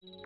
कहानी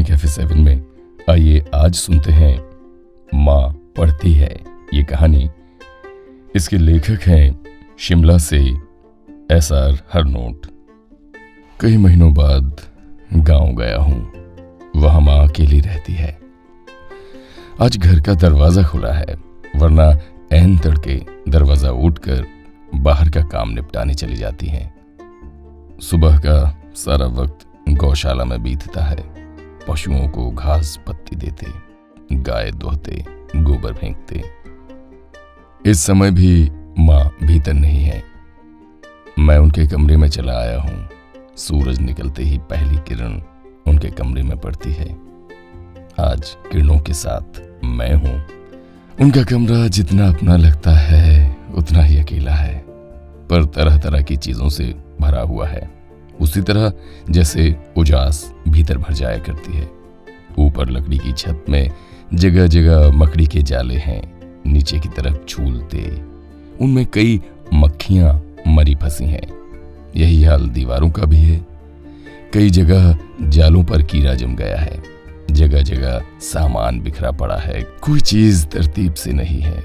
कैफे 7 में आइए आज सुनते हैं माँ पढ़ती है ये कहानी। इसके लेखक हैं शिमला से SR हरनोट। कई महीनों बाद गांव गया हूं, वहां माँ अकेली रहती है। आज घर का दरवाजा खुला है, वरना ऐन तड़के दरवाजा उठकर बाहर का काम निपटाने चली जाती हैं। सुबह का सारा वक्त गौशाला में बीतता है। पशुओं को घास पत्ती देते, गाय दोहते, गोबर फेंकते। इस समय भी माँ भीतर नहीं है। मैं उनके कमरे में चला आया हूं। सूरज निकलते ही पहली किरण उनके कमरे में पड़ती है। आज किरणों के साथ मैं हूं। उनका कमरा जितना अपना लगता है उतना ही अकेला है, पर तरह तरह की चीजों से भरा हुआ है, उसी तरह जैसे उजास भीतर भर जाया करती है। ऊपर लकड़ी की छत में जगह जगह मकड़ी के जाले हैं, नीचे की तरफ झूलते, उनमें कई मक्खियां मरी फंसी हैं। यही हाल दीवारों का भी है। कई जगह जालों पर कीड़ा जम गया है, जगह जगह सामान बिखरा पड़ा है, कोई चीज तरतीब से नहीं है।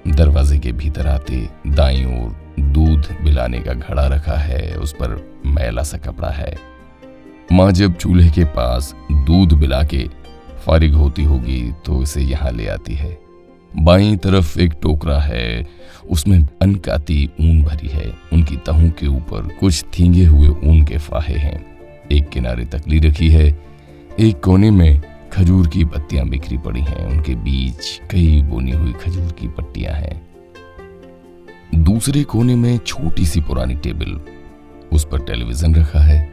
दरवाजे के भीतर आते दाईं ओर दूध पिलाने का घड़ा रखा है, उस पर मैला सा कपड़ा है। माँ जब चूल्हे के पास दूध पिला के फारिग होती होगी तो इसे यहाँ ले आती है। बाईं तरफ एक टोकरा है, उसमें अनकाती ऊन भरी है। उनकी तहों के ऊपर कुछ थींगे हुए ऊन के फाहे हैं। एक किनारे तकली रखी है, एक कोने में खजूर की पत्तियां बिखरी पड़ी हैं, उनके बीच कई बुनी हुई खजूर की पट्टियां हैं। दूसरे कोने में छोटी सी पुरानी टेबल, उस पर टेलीविजन रखा है।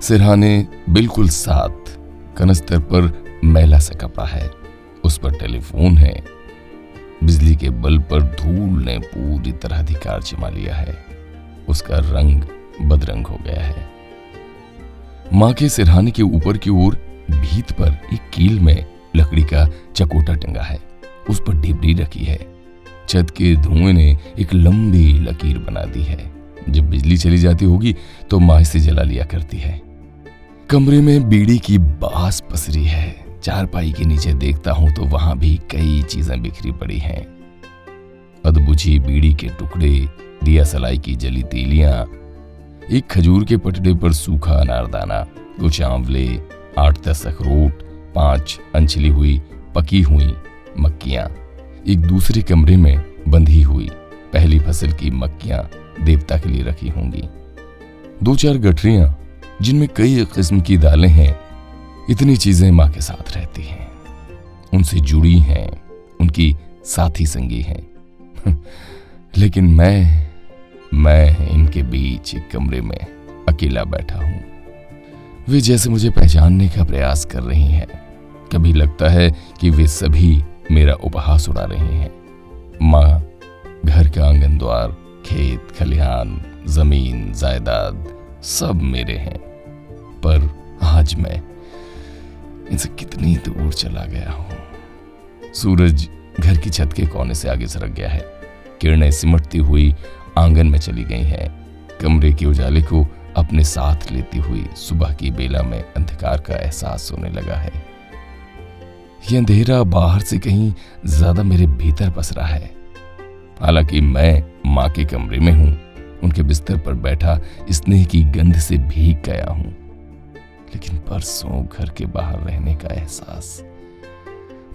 सिरहाने बिल्कुल साथ, कनस्तर पर मैला सा कपड़ा है, उस पर टेलीफोन है। बिजली के बल्ब पर धूल ने पूरी तरह अधिकार जमा लिया है, उसका रंग बदरंग हो गया है। माँ के सिरहाने के ऊपर की ओर भीत पर एक कील में लकड़ी का चकोटा टंगा है, उस पर डिबरी रखी है। छत के धुएं ने एक लंबी लकीर बना दी है। जब बिजली चली जाती होगी तो माँ इसे जला लिया करती है। कमरे में बीड़ी की बास पसरी है। चारपाई के नीचे देखता हूं तो वहां भी कई चीजें बिखरी पड़ी हैं। अधबुझी बीड़ी के टुकड़े, दिया सलाई की जली तीलियां, एक खजूर के पटड़े पर सूखा अनारदाना, कुछ आंवले, 8-10 अखरोट, 5 अनछली हुई पकी हुई मक्कियां। एक दूसरे कमरे में बंधी हुई पहली फसल की मक्कियां देवता के लिए रखी होंगी। 2-4 गठरियां जिनमें कई किस्म की दालें हैं। इतनी चीजें माँ के साथ रहती हैं, उनसे जुड़ी हैं, उनकी साथी संगी हैं। लेकिन मैं इनके बीच एक कमरे में अकेला बैठा हूं। वे जैसे मुझे पहचानने का प्रयास कर रही हैं। कभी लगता है कि वे सभी मेरा उपहास उड़ा रहे हैं। माँ, घर का आंगन द्वार, खेत खलिहान, जमीन जायदाद सब मेरे हैं, पर आज मैं इनसे कितनी दूर चला गया हूं। सूरज घर की छत के कोने से आगे सरक गया है। किरणें सिमटती हुई आंगन में चली गई हैं। कमरे के उजाले को अपने साथ लेती हुई सुबह की बेला में अंधकार का एहसास होने लगा है। यह अंधेरा बाहर से कहीं ज्यादा मेरे भीतर पसरा है। हालांकि मैं माँ के कमरे में हूं, उनके बिस्तर पर बैठा स्नेह की गंध से भीग गया हूं, लेकिन परसों घर के बाहर रहने का एहसास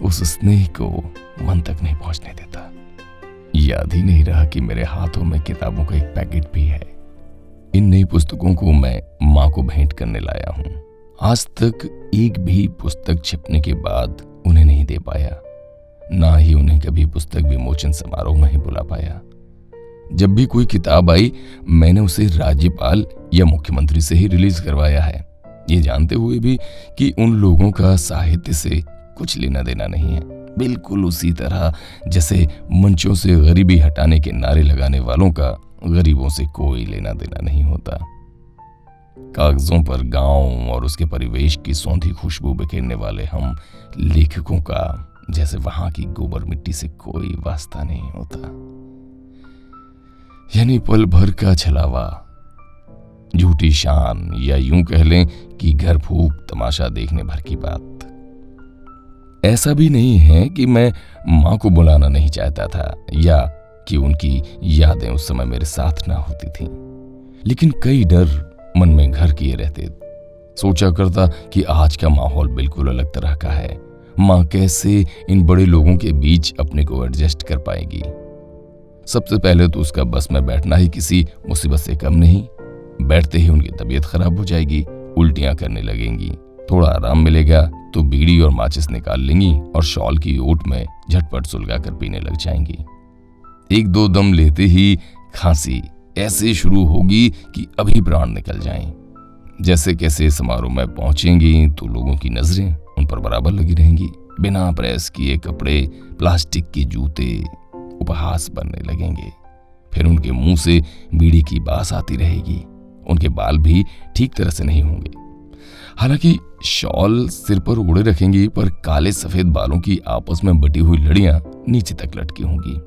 उस स्नेह को मन तक नहीं पहुंचने देता। याद ही नहीं रहा कि मेरे हाथों में किताबों का एक पैकेट भी है। इन नई पुस्तकों को मैं माँ को भेंट करने लाया हूं। आज तक एक भी पुस्तक छिपने के बाद उन्हें नहीं दे पाया, ना ही उन्हें कभी पुस्तक विमोचन समारोह में ही बुला पाया। जब भी कोई किताब आई, मैंने उसे राज्यपाल या मुख्यमंत्री से ही रिलीज करवाया है, ये जानते हुए भी कि उन लोगों का साहित्य से कुछ लेना देना नहीं है। बिल्कुल उसी तरह जैसे मंचों से गरीबी हटाने के नारे लगाने वालों का गरीबों से कोई लेना देना नहीं होता। कागजों पर गांव और उसके परिवेश की सौंधी खुशबू बिखेरने वाले हम लेखकों का जैसे वहां की गोबर मिट्टी से कोई वास्ता नहीं होता। यानी पल भर का छलावा, झूठी शान, या यूं कह लें कि घर फूंक तमाशा देखने भर की बात। ऐसा भी नहीं है कि मैं मां को बुलाना नहीं चाहता था या कि उनकी यादें उस समय मेरे साथ ना होती थीं, लेकिन कई डर मन में घर किए रहते। सोचा करता कि आज का माहौल बिल्कुल अलग तरह का है। मां कैसे इन बड़े लोगों के बीच अपने को एडजस्ट कर पाएगी। सबसे पहले तो उसका बस में बैठना ही किसी मुसीबत से कम नहीं। बैठते ही उनकी तबीयत खराब हो जाएगी, उल्टियां करने लगेंगी। थोड़ा आराम मिलेगा तो बीड़ी और माचिस निकाल लेंगी और शॉल की ओट में झटपट सुलगा कर पीने लग जाएंगी। एक दो दम लेते ही खांसी ऐसे शुरू होगी कि अभी प्राण निकल जाएं। जैसे कैसे समारोह में पहुंचेंगी तो लोगों की नजरें उन पर बराबर लगी रहेंगी। बिना प्रेस किए कपड़े, प्लास्टिक के जूते उपहास बनने लगेंगे। फिर उनके मुंह से बीड़ी की बास आती रहेगी। उनके बाल भी ठीक तरह से नहीं होंगे। हालांकि शॉल सिर पर ओढ़े रखेंगी, पर काले सफेद बालों की आपस में बटी हुई लड़ियां नीचे तक लटकी होंगी।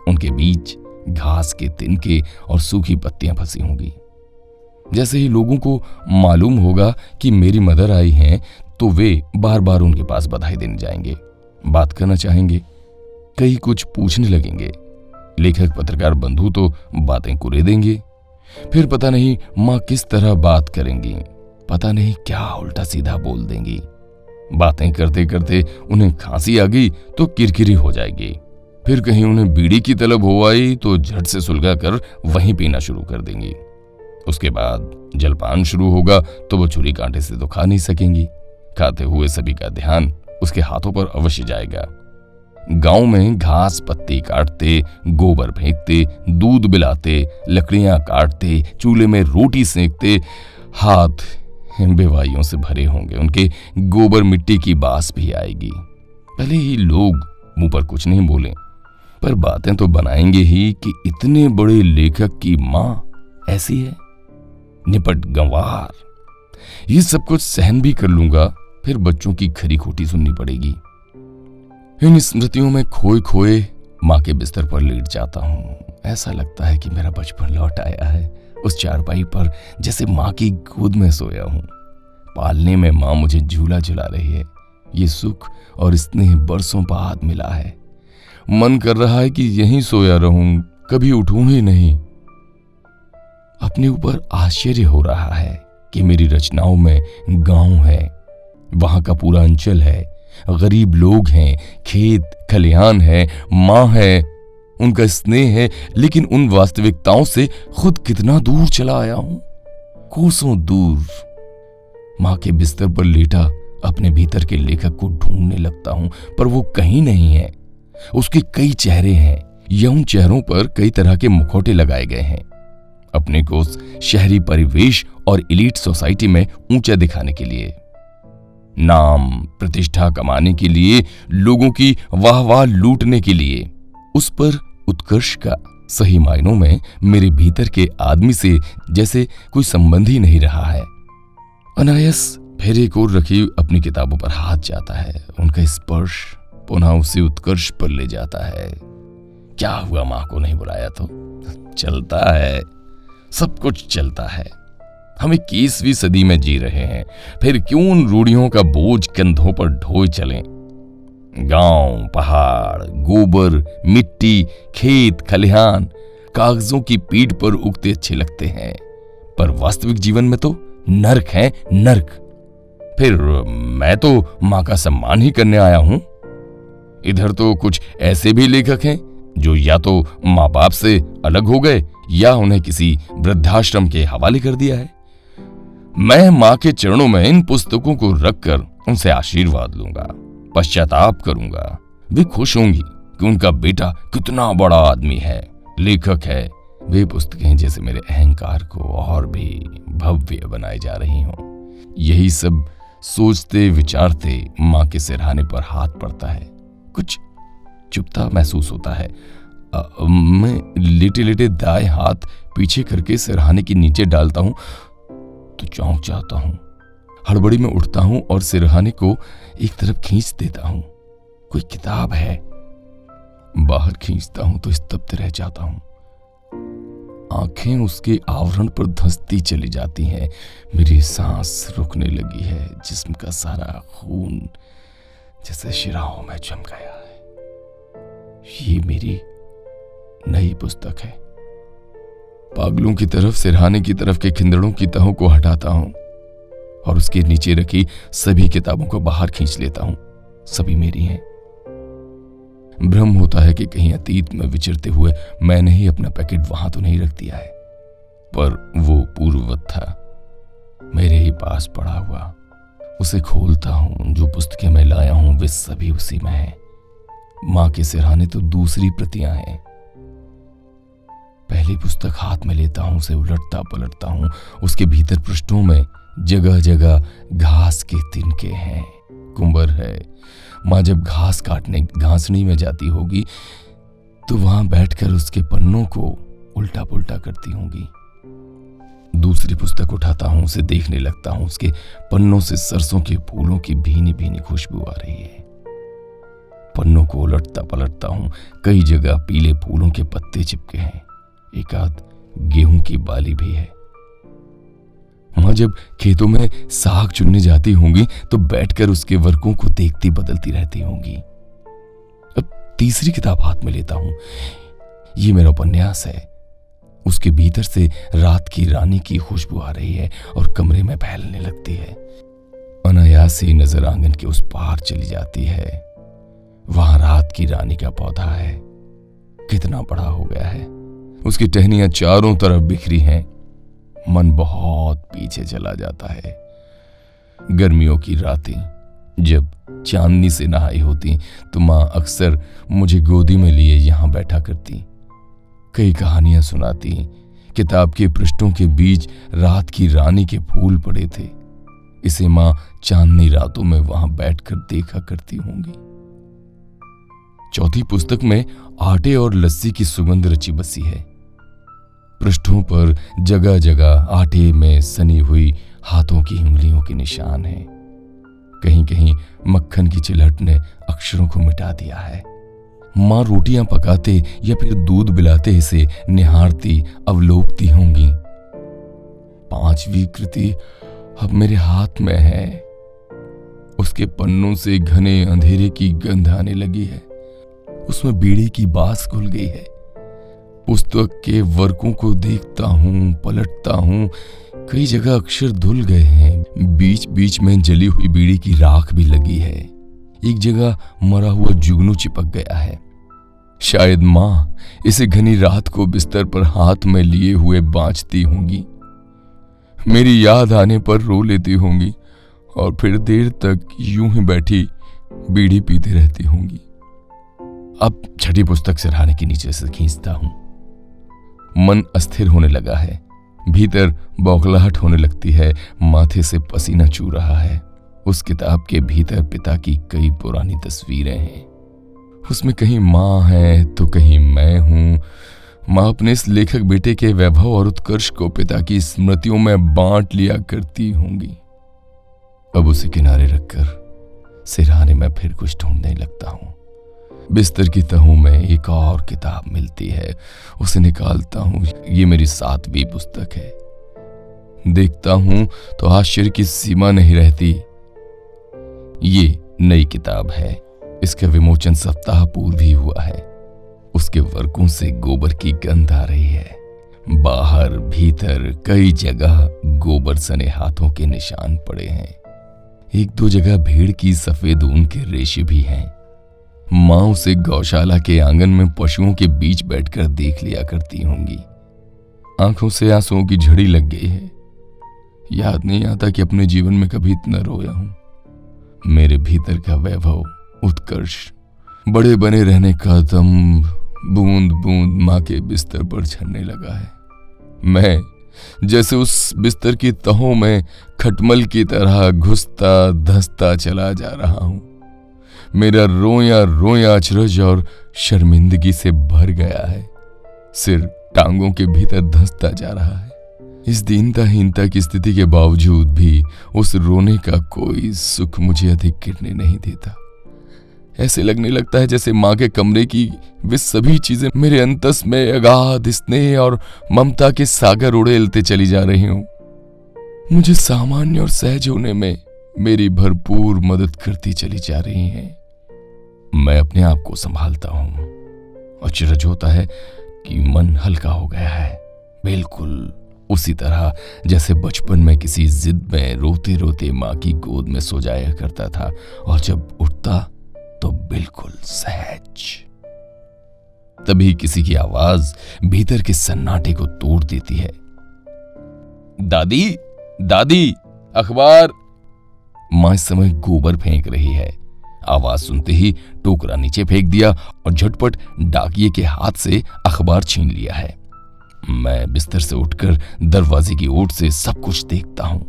उनके बीच घास के तिनके और सूखी पत्तियां फंसी होंगी। जैसे ही लोगों को मालूम होगा कि मेरी मदर आई हैं, तो वे बार बार उनके पास बधाई देने जाएंगे, बात करना चाहेंगे, कई कुछ पूछने लगेंगे। लेखक पत्रकार बंधु तो बातें कुरे देंगे। फिर पता नहीं मां किस तरह बात करेंगी, पता नहीं क्या उल्टा सीधा बोल देंगी। बातें करते करते उन्हें खांसी आ गई तो किरकिरी हो जाएगी। फिर कहीं उन्हें बीड़ी की तलब हो आई तो झट से सुलगा कर वहीं पीना शुरू कर देंगी। उसके बाद जलपान शुरू होगा तो वो छुरी कांटे से तो खा नहीं सकेंगी। खाते हुए सभी का ध्यान उसके हाथों पर अवश्य जाएगा। गांव में घास पत्ती काटते, गोबर फेंकते, दूध पिलाते, लकड़ियां काटते, चूल्हे में रोटी सेंकते हाथ बेवाइयों से भरे होंगे। उनके गोबर मिट्टी की बास भी आएगी। भले ही लोग मुंह पर कुछ नहीं बोले, पर बातें तो बनाएंगे ही कि इतने बड़े लेखक की मां ऐसी है, निपट गंवार। ये सब कुछ सहन भी कर लूंगा, फिर बच्चों की खरी खोटी सुननी पड़ेगी। इन स्मृतियों में खोए खोए मां के बिस्तर पर लेट जाता हूं। ऐसा लगता है कि मेरा बचपन लौट आया है। उस चारपाई पर जैसे मां की गोद में सोया हूं। पालने में मां मुझे झूला झुला रही है। ये सुख और स्नेह बरसों बाद मिला है। मन कर रहा है कि यहीं सोया रहूं, कभी उठूं ही नहीं। अपने ऊपर आश्चर्य हो रहा है कि मेरी रचनाओं में गांव है, वहां का पूरा अंचल है, गरीब लोग हैं, खेत खलिहान है, मां है, उनका स्नेह है, लेकिन उन वास्तविकताओं से खुद कितना दूर चला आया हूं, कोसों दूर। मां के बिस्तर पर लेटा अपने भीतर के लेखक को ढूंढने लगता हूं, पर वो कहीं नहीं है। उसके कई चेहरे हैं, या उन चेहरों पर कई तरह के मुखौटे लगाए गए हैं, अपने को शहरी परिवेश और एलीट सोसाइटी में ऊंचा दिखाने के लिए, नाम प्रतिष्ठा कमाने के लिए, लोगों की वाहवाह लूटने के लिए। उस पर उत्कर्ष का सही मायनों में मेरे भीतर के आदमी से जैसे कोई संबंध ही नहीं रहा है। अनायास फेरे को रखी अपनी किताबों पर हाथ जाता है। उनका स्पर्श पुनः उसे उत्कर्ष पर ले जाता है। क्या हुआ, मां को नहीं बुलाया तो? चलता है, सब कुछ चलता है। हम 21वीं सदी में जी रहे हैं, फिर क्यों उन रूढ़ियों का बोझ कंधों पर ढोए चलें? गांव, पहाड़, गोबर, मिट्टी, खेत खलिहान कागजों की पीठ पर उगते अच्छे लगते हैं, पर वास्तविक जीवन में तो नर्क है, नर्क। फिर मैं तो मां का सम्मान ही करने आया हूं। इधर तो कुछ ऐसे भी लेखक हैं जो या तो मां बाप से अलग हो गए या उन्हें किसी वृद्धाश्रम के हवाले कर दिया है। मैं मां के चरणों में इन पुस्तकों को रखकर उनसे आशीर्वाद लूंगा, पश्चाताप करूंगा। वे खुश होंगी कि उनका बेटा कितना बड़ा आदमी है, लेखक है। वे पुस्तकें जैसे मेरे अहंकार को और भी भव्य बनाए जा रही हों। यही सब सोचते विचारते मां के सिरहाने पर हाथ पड़ता है। कुछ चुपता महसूस होता है। मैं लेटे लेटे दाएं हाथ पीछे करके सिरहाने के नीचे डालता हूं तो चौंक जाता हूं। हड़बड़ी में उठता हूं और सिरहाने को एक तरफ खींच देता हूं। कोई किताब है। बाहर खींचता हूं तो स्तब्ध रह जाता हूं। आंखें उसके आवरण पर धंसती चली जाती हैं। मेरी सांस रुकने लगी है। जिस्म का सारा खून जैसे शिराओं में जम गया है। ये मेरी नई पुस्तक है। पागलों की तरफ सिरहाने की तरफ के खिंदड़ों की तहों को हटाता हूं और उसके नीचे रखी सभी किताबों को बाहर खींच लेता हूं। सभी मेरी हैं। भ्रम होता है कि कहीं अतीत में विचरते हुए मैंने ही अपना पैकेट वहां तो नहीं रख दिया है, पर वो पूर्ववत था, मेरे ही पास पड़ा हुआ। उसे खोलता हूं। जो पुस्तकें मैं लाया हूं वे सभी उसी में हैं। मां के सिरहाने तो दूसरी प्रतियां हैं। पहली पुस्तक हाथ में लेता हूं, उसे उलटता पलटता हूं। उसके भीतर पृष्ठों में जगह जगह घास के तिनके हैं। कुंबर है। मां जब घास काटने घासनी में जाती होगी तो वहां बैठकर उसके पन्नों को उल्टा पुल्टा करती होंगी। दूसरी पुस्तक उठाता हूं, उसे देखने लगता हूं। उसके पन्नों से सरसों के फूलों की भीनी भीनी खुशबू आ रही है। पन्नों को उलटता पलटता हूं। कई जगह पीले फूलों के पत्ते चिपके हैं। एक आध गेहूं की बाली भी है। मां जब खेतों में साग चुनने जाती होंगी तो बैठकर उसके वर्कों को देखती बदलती रहती होंगी। अब तीसरी किताब हाथ में लेता हूं। ये मेरा उपन्यास है। उसके भीतर से रात की रानी की खुशबू आ रही है और कमरे में फैलने लगती है। अनायास ही नजर आंगन के उस पार चली जाती है। वहां रात की रानी का पौधा है। कितना बड़ा हो गया है। उसकी टहनियां चारों तरफ बिखरी हैं। मन बहुत पीछे चला जाता है। गर्मियों की रातें जब चांदनी से नहाई होती तो मां अक्सर मुझे गोदी में लिए यहां बैठा करती। कई कहानियां सुनाती। किताब के पृष्ठों के बीच रात की रानी के फूल पड़े थे। इसे मां चांदनी रातों में वहां बैठकर देखा करती होंगी। चौथी पुस्तक में आटे और लस्सी की सुगंध रची बसी है। पृष्ठों पर जगह जगह आटे में सनी हुई हाथों की उंगलियों के निशान हैं। कहीं कहीं मक्खन की चिलहट ने अक्षरों को मिटा दिया है। मां रोटियां पकाते या फिर दूध पिलाते इसे निहारती अवलोकती होंगी। पांचवी कृति अब मेरे हाथ में है। उसके पन्नों से घने अंधेरे की गंध आने लगी है। उसमें बीड़ी की बास घुल गई है। पुस्तक के वर्कों को देखता हूं, पलटता हूं। कई जगह अक्षर धुल गए हैं। बीच बीच में जली हुई बीड़ी की राख भी लगी है। एक जगह मरा हुआ जुगनू चिपक गया है। शायद मां इसे घनी रात को बिस्तर पर हाथ में लिए हुए बांचती होंगी। मेरी याद आने पर रो लेती होंगी और फिर देर तक यूं ही बैठी बीड़ी पीती रहती होंगी। अब छठी पुस्तक सिरहाने के नीचे से खींचता हूं। मन अस्थिर होने लगा है। भीतर बौखलाहट होने लगती है। माथे से पसीना चू रहा है। उस किताब के भीतर पिता की कई पुरानी तस्वीरें हैं। उसमें कहीं मां है तो कहीं मैं हूं। मां अपने इस लेखक बेटे के वैभव और उत्कर्ष को पिता की स्मृतियों में बांट लिया करती होंगी। अब उसे किनारे रखकर सिरहाने में फिर कुछ ढूंढने लगता हूं। बिस्तर की तहों में एक और किताब मिलती है। उसे निकालता हूं। ये मेरी 7वीं पुस्तक है। देखता हूं तो आश्चर्य की सीमा नहीं रहती। ये नई किताब है। इसका विमोचन सप्ताह पूर्व ही हुआ है। उसके वर्कों से गोबर की गंध आ रही है। बाहर भीतर कई जगह गोबर सने हाथों के निशान पड़े हैं। एक दो जगह भेड़ की सफेद ऊन के रेशे भी हैं। मां उसे गौशाला के आंगन में पशुओं के बीच बैठकर देख लिया करती होंगी। आंखों से आंसुओं की झड़ी लग गई है। याद नहीं आता कि अपने जीवन में कभी इतना रोया हूं। मेरे भीतर का वैभव, उत्कर्ष, बड़े बने रहने का दम बूंद बूंद मां के बिस्तर पर झरने लगा है। मैं जैसे उस बिस्तर की तहों में खटमल की तरह घुसता धंसता चला जा रहा हूं। मेरा रोया रोया अचरज और शर्मिंदगी से भर गया है। सिर टांगों के भीतर धंसता जा रहा है। इस दीनता की स्थिति के बावजूद भी उस रोने का कोई सुख मुझे अधिक गिरने नहीं देता। ऐसे लगने लगता है जैसे माँ के कमरे की वे सभी चीजें मेरे अंतस में अगाध स्नेह और ममता के सागर उड़ेलते चली जा रही हूं। मुझे सामान्य और सहज होने में मेरी भरपूर मदद करती चली जा रही हैं। मैं अपने आप को संभालता हूं। अचरज होता है कि मन हल्का हो गया है, बिल्कुल उसी तरह जैसे बचपन में किसी जिद में रोते रोते माँ की गोद में सो जाया करता था, और जब उठता तो बिल्कुल सहज। तभी किसी की आवाज भीतर के सन्नाटे को तोड़ देती है। दादी, दादी, अखबार। मां इस समय गोबर फेंक रही है। आवाज सुनते ही टोकरा नीचे फेंक दिया और झटपट डाकिये के हाथ से अखबार छीन लिया है। मैं बिस्तर से उठकर दरवाजे की ओर से सब कुछ देखता हूं।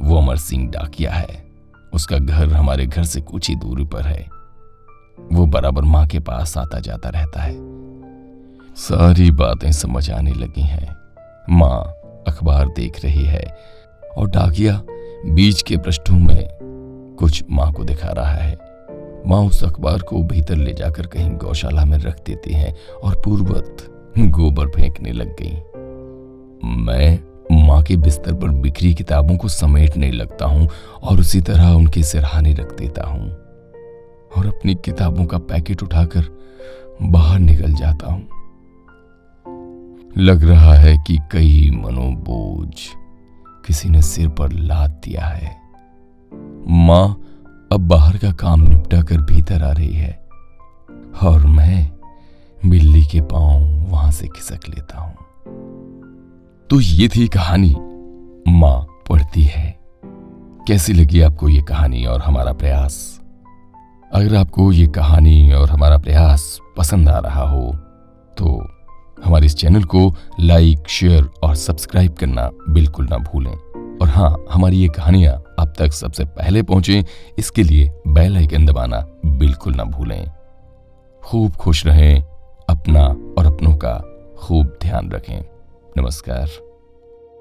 वो अमर सिंह डाकिया है। उसका घर हमारे घर से कुछ ही दूरी पर है। वो बराबर मां के पास आता जाता रहता है। सारी बातें समझ आने लगी हैं। मां अखबार देख रही है और डाकिया बीच के पृष्ठों में कुछ मां को दिखा रहा है। मां उस अखबार को भीतर ले जाकर कहीं गौशाला में रख देती हैं और पूर्ववत गोबर फेंकने लग गई। मैं मां के बिस्तर पर बिखरी किताबों को समेटने लगता हूं और उसी तरह उनके सिरहाने रख देता हूं और अपनी किताबों का पैकेट उठाकर बाहर निकल जाता हूं। लग रहा है कि कई मनोबोझ किसी ने सिर पर लाद दिया है। मां अब बाहर का काम निपटा कर भीतर आ रही है और मैं बिल्ली के पांव वहां से खिसक लेता हूं। तो ये थी कहानी मां पढ़ती है। कैसी लगी आपको ये कहानी और हमारा प्रयास? अगर आपको ये कहानी और हमारा प्रयास पसंद आ रहा हो तो हमारे इस चैनल को लाइक, शेयर और सब्सक्राइब करना बिल्कुल ना भूलें। और हाँ, हमारी ये कहानियां आप तक सबसे पहले पहुंचे इसके लिए बेल आइकन दबाना बिल्कुल ना भूलें। खूब खुश रहें, अपना और अपनों का खूब ध्यान रखें। नमस्कार।